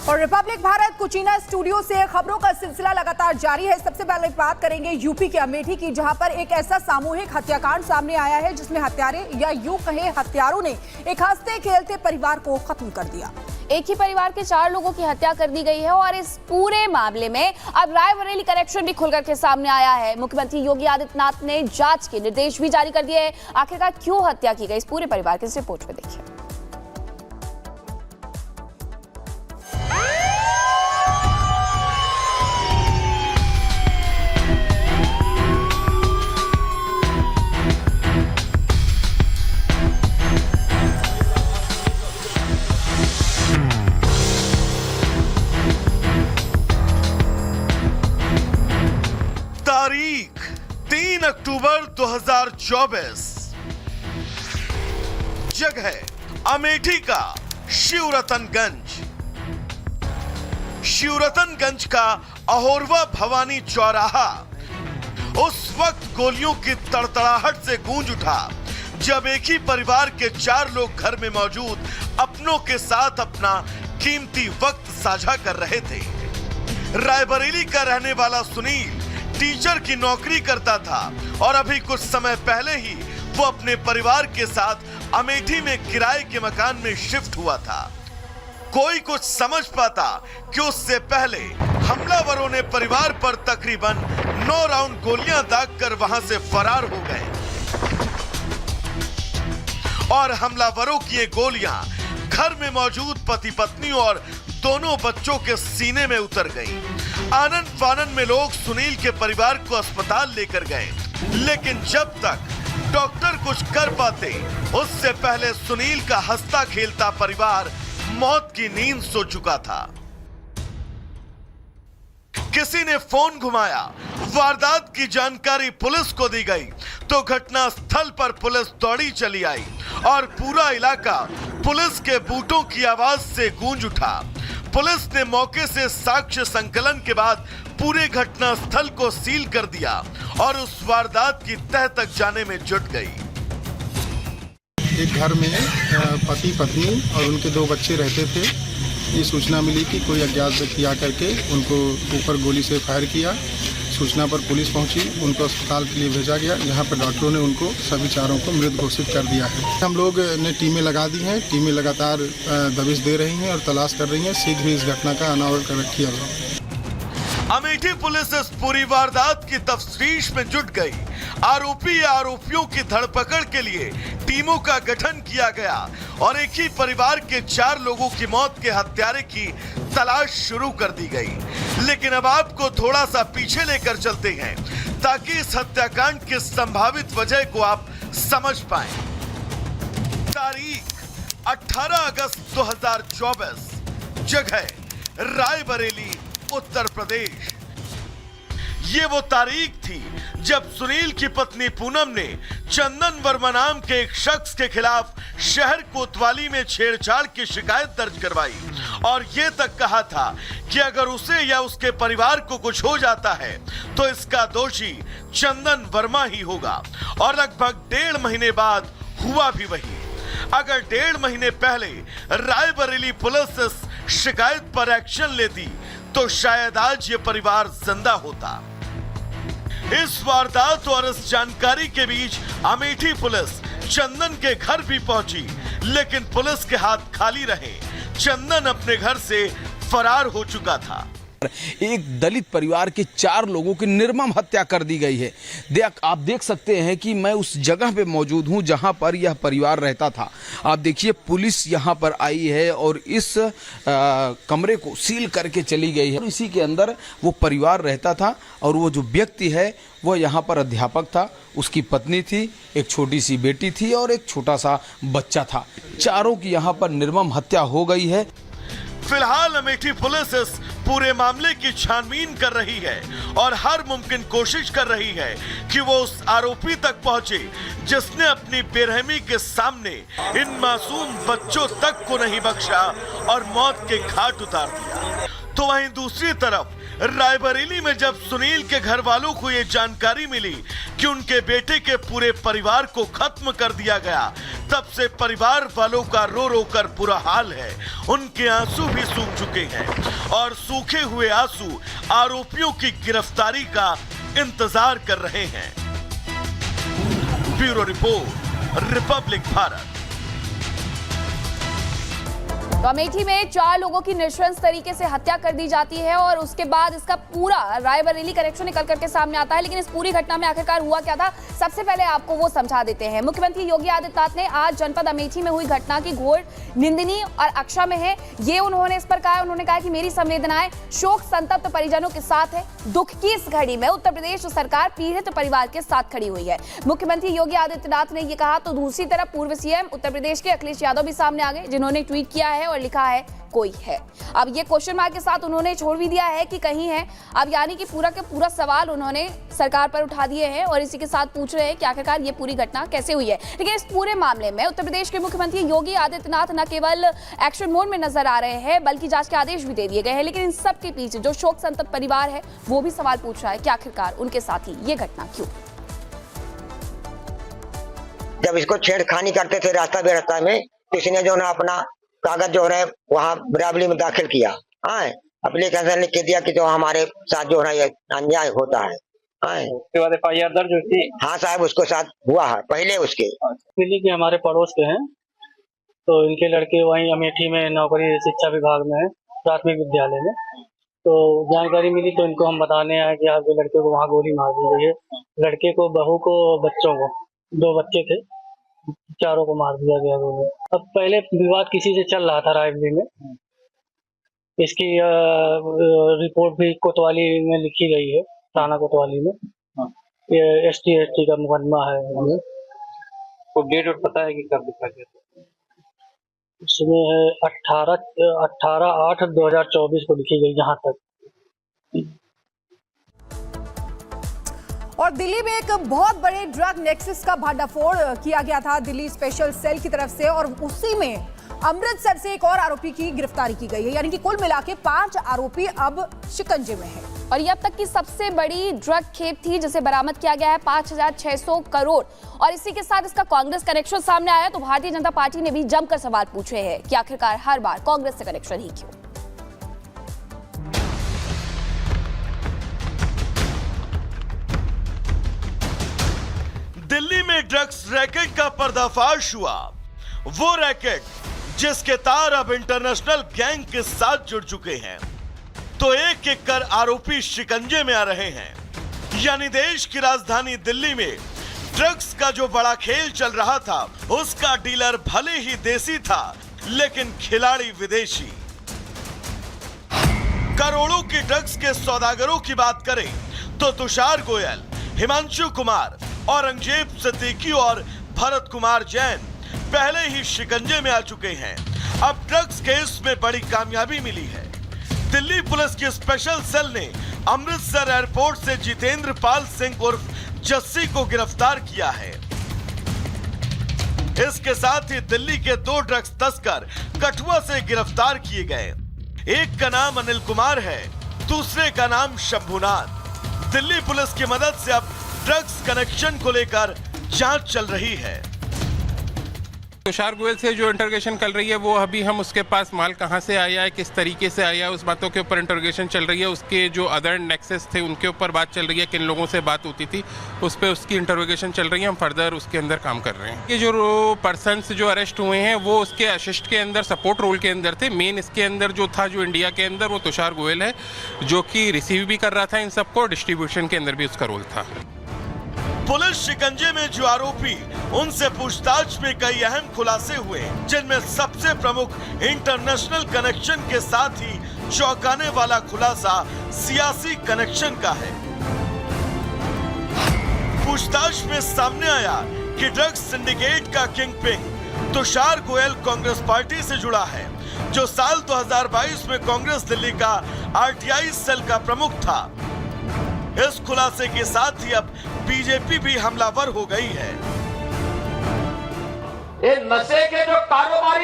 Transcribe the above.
और Republic Bharat कुचीना studio से खबरों का सिलसिला लगातार जारी है। सबसे पहले बात करेंगे यूपी के अमेठी की, जहां पर एक ऐसा सामूहिक हत्याकांड सामने आया है जिसमें हत्यारे या यूं कहे हत्यारों ने एक हंसते खेलते परिवार को खत्म कर दिया। एक ही परिवार के 4 लोगों की हत्या कर दी गई है और इस पूरे मामले में अब रायबरेली कनेक्शन भी खुलकर के सामने आया है। मुख्यमंत्री योगी आदित्यनाथ ने जांच के निर्देश भी जारी कर दिए हैं। आखिरकार क्यों हत्या की गई इस पूरे परिवार की रिपोर्ट में देखिए। तारीख 3 अक्टूबर 2024, जगह अमेठी का शिवरतनगंज। शिवरतनगंज का अहोरवा भवानी चौराहा उस वक्त गोलियों की तड़तड़ाहट से गूंज उठा जब एक ही परिवार के 4 लोग घर में मौजूद अपनों के साथ अपना कीमती वक्त साझा कर रहे थे। रायबरेली का रहने वाला सुनील टीचर की नौकरी करता था और अभी कुछ समय पहले ही वो अपने परिवार के साथ अमेठी में किराए के मकान में शिफ्ट हुआ था। कोई कुछ समझ पाता कि उससे पहले हमलावरों ने परिवार पर तकरीबन 9 राउंड गोलियां दागकर वहां से फरार हो गए और हमलावरों की ये गोलियां घर में मौजूद पति पत्नी और दोनों बच्चों के सीने में उतर गई। आनन फानन में लोग सुनील के परिवार को अस्पताल लेकर गए, लेकिन जब तक डॉक्टर कुछ कर पाते उससे पहले सुनील का हंसता खेलता परिवार मौत की नींद सो चुका था। किसी ने फोन घुमाया, वारदात की जानकारी पुलिस को दी गई तो घटना स्थल पर पुलिस दौड़ी चली आई और पूरा इलाका पुलिस के बूटों की आवाज से गूंज उठा। पुलिस ने मौके से साक्ष्य संकलन के बाद पूरे घटना स्थल को सील कर दिया और उस वारदात की तह तक जाने में जुट गई। एक घर में पति पत्नी और उनके 2 बच्चे रहते थे। ये सूचना मिली कि कोई अज्ञात व्यक्ति आकर के उनको ऊपर गोली से फायर किया। सूचना पर पुलिस पहुंची, उनको अस्पताल के लिए भेजा गया, जहां पर डॉक्टरों ने उनको सभी 4 को मृत घोषित कर दिया है। हम लोग ने टीमें लगा दी हैं, टीमें लगातार दबिश दे रही हैं और तलाश कर रही हैं। शीघ्र ही इस घटना का अनावरण किया जाए। अमेठी पुलिस इस पूरी वारदात की तफ्तीश में जुट गई। आरोपी या आरोपियों की धरपकड़ के लिए टीमों का गठन किया गया और एक ही परिवार के 4 लोगों की मौत के हत्यारे की तलाश शुरू कर दी गई। लेकिन अब आपको थोड़ा सा पीछे लेकर चलते हैं ताकि इस हत्याकांड की संभावित वजह को आप समझ पाएं। तारीख 18 अगस्त 2024, जगह रायबरेली, उत्तर प्रदेश। ये वो तारीख थी जब सुनील की पत्नी पूनम ने चंदन वर्मा नाम के एक शख्स के खिलाफ शहर कोतवाली में छेड़छाड़ की शिकायत दर्ज करवाई और ये तक कहा था कि अगर उसे या उसके परिवार को कुछ हो जाता है तो इसका दोषी चंदन वर्मा ही होगा। और लगभग 1.5 महीने बाद हुआ भी वही। अगर 1.5 महीने पहले रायबरेली पुलिस इस शिकायत पर एक्शन लेती तो शायद आज ये परिवार जिंदा होता। इस वारदात और इस जानकारी के बीच अमेठी पुलिस चंदन के घर भी पहुंची, लेकिन पुलिस के हाथ खाली रहे। चंदन अपने घर से फरार हो चुका था। एक दलित परिवार के 4 लोगों की निर्मम हत्या कर दी गई है। आप देख सकते हैं कि मैं उस जगह पे मौजूद हूं जहां पर यह परिवार रहता था। आप देखिए पुलिस यहां पर आई है और इस कमरे को सील करके चली गई है। और इसी के अंदर वो परिवार रहता था और वो जो व्यक्ति है वो यहाँ पर अध्यापक था, उसकी पत्नी थी, एक छोटी सी बेटी थी और एक छोटा सा बच्चा था। 4 की यहाँ पर निर्मम हत्या हो गई है। फिलहाल अमेठी पुलिस इस पूरे मामले की छानबीन कर रही है और हर मुमकिन कोशिश कर रही है कि वो उस आरोपी तक पहुंचे जिसने अपनी बेरहमी के सामने इन मासूम बच्चों तक को नहीं बख्शा और मौत के घाट उतार दिया। तो वहीं दूसरी तरफ रायबरेली में जब सुनील के घर वालों को ये जानकारी मिली कि उनके बेटे के पूरे परिवार को खत्म कर दिया गया, तब से परिवार वालों का रो रो कर बुरा हाल है। उनके आंसू भी सूख चुके हैं और सूखे हुए आंसू आरोपियों की गिरफ्तारी का इंतजार कर रहे हैं। Bureau report, Republic Bharat. तो अमेठी में 4 लोगों की नृशंस तरीके से हत्या कर दी जाती है और उसके बाद इसका पूरा रायबरेली कनेक्शन निकल करके सामने आता है। लेकिन इस पूरी घटना में आखिरकार हुआ क्या था, सबसे पहले आपको वो समझा देते हैं। मुख्यमंत्री योगी आदित्यनाथ ने आज जनपद अमेठी में हुई घटना की घोर निंदनीय और अक्षम्य है, ये उन्होंने इस पर कहा। उन्होंने कहा कि मेरी संवेदनाएं शोक संतप्त परिजनों के साथ है। दुख की इस घड़ी में उत्तर प्रदेश सरकार पीड़ित परिवार के साथ खड़ी हुई है। मुख्यमंत्री योगी आदित्यनाथ ने ये कहा तो दूसरी तरफ पूर्व सीएम उत्तर प्रदेश के अखिलेश यादव भी सामने आ गए, जिन्होंने ट्वीट किया है और लिखा है कोई है। अब ये क्वेश्चन मार्क के साथ उन्होंने छोड़ भी दिया है कि कहीं है। अब यानी कि पूरा के पूरा सवाल उन्होंने सरकार पर उठा दिए हैं और इसी के साथ पूछ रहे हैं कि आखिरकार ये पूरी घटना कैसे हुई है। लेकिन इस पूरे मामले में उत्तर प्रदेश के मुख्यमंत्री योगी आदित्यनाथ न केवल एक्शन मोड में नजर आ रहे हैं बल्कि जांच के आदेश भी दे दिए गए हैं। लेकिन इन सब के पीछे जो शोक संतप्त परिवार है वो भी सवाल पूछ रहा है कि आखिरकार उनके साथ ही ये घटना क्यों। जब इसको छेड़खानी करते थे रास्ता बेरास्ता में, किसी ने जो ना अपना कागज जो है वहाँ बराबरी में दाखिल किया, एप्लीकेशन लिख के दिया कि जो हमारे साथ जो है अन्याय होता है। उसके बाद FIR दर्ज हुई थी। हाँ साहब, उसको साथ हुआ है पहले उसके। दिल्ली के हमारे पड़ोस के हैं, तो इनके लड़के वहीं अमेठी में नौकरी शिक्षा विभाग में है, प्राथमिक विद्यालय में। तो जानकारी मिली तो इनको हम बताने आए कि आपके लड़के को वहाँ गोली मार दी गई है। लड़के को, बहू को, बच्चों को, 2 बच्चे थे, चारों को मार दिया गया गोली। अब पहले विवाद किसी से चल रहा था रायबरेली में, इसकी रिपोर्ट भी कोतवाली में लिखी गई है, थाना कोतवाली में। ये ST का मुकदमा है। तो डेट और पता है कि कब लिखा गया? इसमें है 18/8/2024 को लिखी गई जहाँ तक। और दिल्ली में एक बहुत बड़े ड्रग नेक्सस का भांडाफोड़ किया गया था दिल्ली स्पेशल सेल की तरफ से, और उसी में अमृतसर से एक और आरोपी की गिरफ्तारी की गई है। यानी कि कुल मिला के 5 आरोपी अब शिकंजे में हैं। और ये अब तक की सबसे बड़ी ड्रग खेप थी जिसे बरामद किया गया है 5,600 करोड़। और इसी के साथ इसका कांग्रेस कनेक्शन सामने आया तो भारतीय जनता पार्टी ने भी जमकर सवाल पूछे हैं कि आखिरकार हर बार कांग्रेस से कनेक्शन ही क्यों। दिल्ली में ड्रग्स रैकेट का पर्दाफाश हुआ। वो रैकेट जिसके तार अब इंटरनेशनल गैंग के साथ जुड़ चुके हैं। तो एक एक कर आरोपी शिकंजे में आ रहे हैं। यानी देश की राजधानी दिल्ली में ड्रग्स का जो बड़ा खेल चल रहा था, उसका डीलर भले ही देसी था लेकिन खिलाड़ी विदेशी। करोड़ों की ड्रग्स के सौदागरों की बात करें तो तुषार गोयल, हिमांशु कुमार, औरंगजेब सिद्दीकी और भरत कुमार जैन पहले ही शिकंजे में आ चुके हैं। अब ड्रग्स केस में बड़ी कामयाबी मिली है। दिल्ली पुलिस की स्पेशल सेल ने अमृतसर एयरपोर्ट से जितेंद्र पाल सिंह उर्फ जस्सी को गिरफ्तार किया है। इसके साथ ही दिल्ली के 2 ड्रग्स तस्कर कठुआ से गिरफ्तार किए गए। एक का नाम अनिल कुमार है, दूसरे का नाम शंभुनाथ। दिल्ली पुलिस की मदद से अब ड्रग्स कनेक्शन को लेकर जांच चल रही है। तुषार गोयल से जो इंटरोगेशन कर रही है वो अभी हम उसके पास माल कहाँ से आया है, किस तरीके से आया है, उस बातों के ऊपर इंटरोगेशन चल रही है। उसके जो अदर नेक्सेस थे उनके ऊपर बात चल रही है, किन लोगों से बात होती थी उस पर उसकी इंटरोगेशन चल रही है। हम फर्दर उसके अंदर काम कर रहे हैं। ये जो पर्सन्स जो अरेस्ट हुए हैं वो उसके असिस्ट के अंदर सपोर्ट रोल के अंदर थे। मेन इसके अंदर जो था जो इंडिया के अंदर वो तुषार गोयल है, जो कि रिसीव भी कर रहा था इन सबको, डिस्ट्रीब्यूशन के अंदर भी उसका रोल था। पुलिस शिकंजे में जो आरोपी, उनसे पूछताछ में कई अहम खुलासे हुए, जिनमें सबसे प्रमुख इंटरनेशनल कनेक्शन के साथ ही चौंकाने वाला खुलासा सियासी कनेक्शन का है। पूछताछ में सामने आया कि ड्रग्स सिंडिकेट का king pin Tushar Goyal Congress party से जुड़ा है, जो साल 2022 में कांग्रेस दिल्ली का RTI सेल का प्रमुख था। इस खुलासे के साथ ही अब बीजेपी भी हमलावर हो गई है। ये नशे के जो कारोबारी